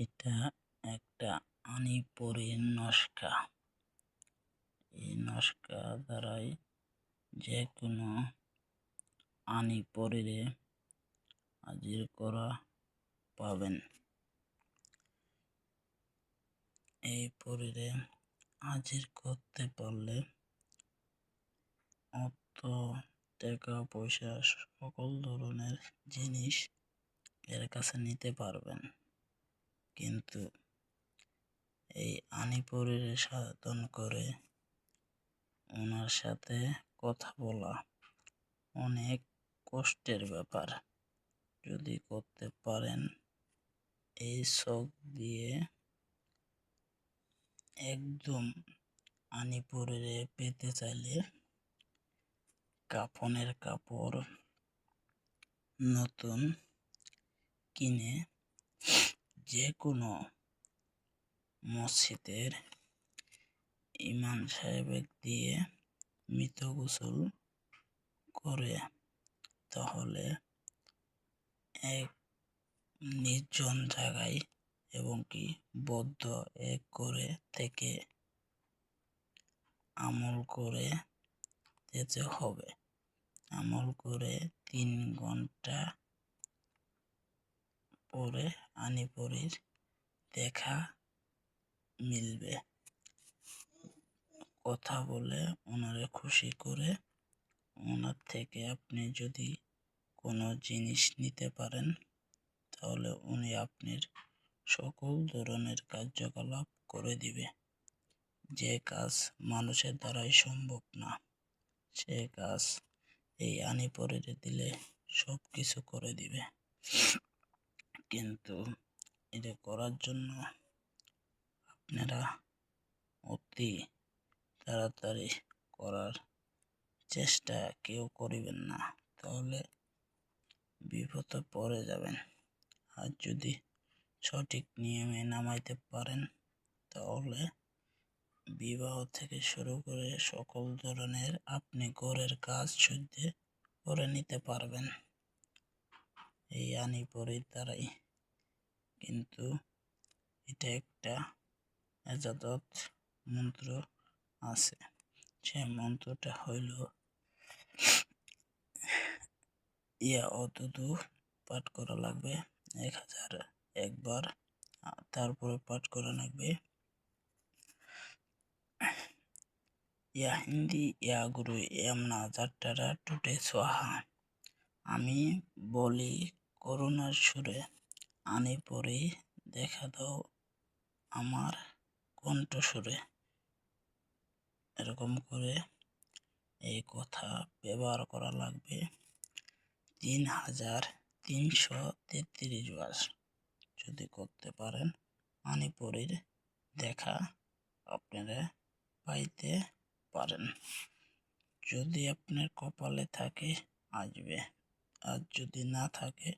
এটা একটা আনিপড়ির নস্কা। এই নস্কা দ্বারাই যে কোনো আনিপড়িরে হাজির করা পাবেন। এই পরীরে হাজির করতে পারলে অর্থ, টাকা পয়সা সকল ধরনের জিনিস এর কাছে নিতে পারবেন। কিন্তু এই আনিপড়িরে সাধন করে ওনার সাথে কথা বলা অনেক কষ্টের ব্যাপার। যদি করতে পারেন এই শখ দিয়ে একদম আনিপড়িরে পেতে চাইলে কাফনের কাপড় নতুন কিনে যে কোনো মসজিদের ইমাম সাহেবের দিয়ে মৃত গোসল করে তাহলে এক নির্জন জায়গায় এবং কি বদ্ধ এক করে থেকে আমল করে যেতে হবে। আমল করে 3 ঘন্টা পরে আনিপড়ির দেখা মিলবে। কথা বলে ওনারে খুশি করে ওনার থেকে আপনি যদি কোনো জিনিস নিতে পারেন তাহলে উনি আপনার সকল ধরনের কার্যকলাপ করে দিবে। যে কাজ মানুষের দ্বারাই সম্ভব না সে কাজ এই আনিপড়িরে দিলে সব কিছু করে দিবে। কিন্তু এটা করার জন্য আপনারা অতি তাড়াতাড়ি করার চেষ্টা কেউ করিবেন না, তাহলে বিপদে পড়ে যাবেন। আর যদি সঠিক নিয়মে নামাইতে পারেন তাহলে বিবাহ থেকে শুরু করে সকল ধরনের আপনি ঘরের কাজ সহ্য করে নিতে পারবেন এই আনিপড়ির দ্বারাই। কিন্তু এটা একটা এজাদত মন্ত্র আছে। সে মন্ত্রটা হইল অতদু পাঠ করা লাগবে 1001 বার। তারপরে পাঠ করা লাগবে ইয়া হিন্দি ইয়া গুরু এমনা যাত্রারা টুটে সোহা। আমি বলি করুণার সুরে আনিপড়ি দেখা দাও আমার কণ্ঠস্বরে। এরকম করে এই কথা ব্যবহার করা লাগবে 3333 বার। যদি করতে পারেন আনিপড়ির দেখা আপনারা পাইতে পারেন। যদি আপনার কপালে থাকে আসবে, আর যদি না থাকে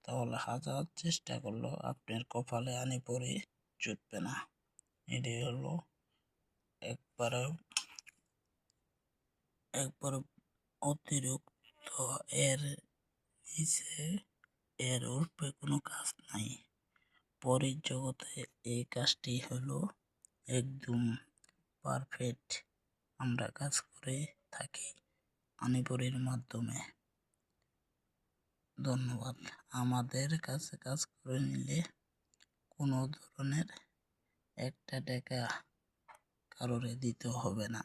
তাহলে হাজার চেষ্টা করলেও আপনার কপালে আনিপড়ি জুটবে না। এটি হলো একবারে অতিরিক্ত, এর নিচে এর উপরে কোনো কাজ নাই। পরের জগতে এই কাজটি হলো একদম পারফেক্ট। আমরা কাজ করে থাকি আনিপড়ির মাধ্যমে। ধন্যবাদ। আমাদের কাছে কাজ করে নিলে কোনো ধরনের একটা টাকা কারোরে দিতে হবে না,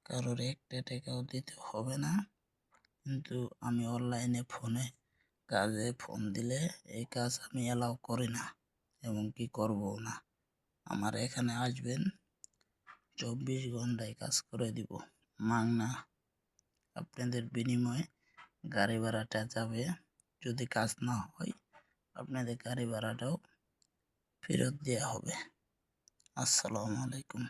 কারোর একটা টাকাও দিতে হবে না। কিন্তু আমি অনলাইনে ফোনে কাজে ফোন দিলে এই কাজ আমি অ্যালাউ করি না এবং কি করবো না। আমার এখানে আসবেন 24 ঘন্টায় কাজ করে দিব মাগনা। আপনাদের বিনিময়ে গাড়ি ভাড়াটা যাবে, যদি কাজ না হয় আপনাদের গাড়ি ভাড়াটাও ফেরত দেওয়া হবে। আসসালামু আলাইকুম।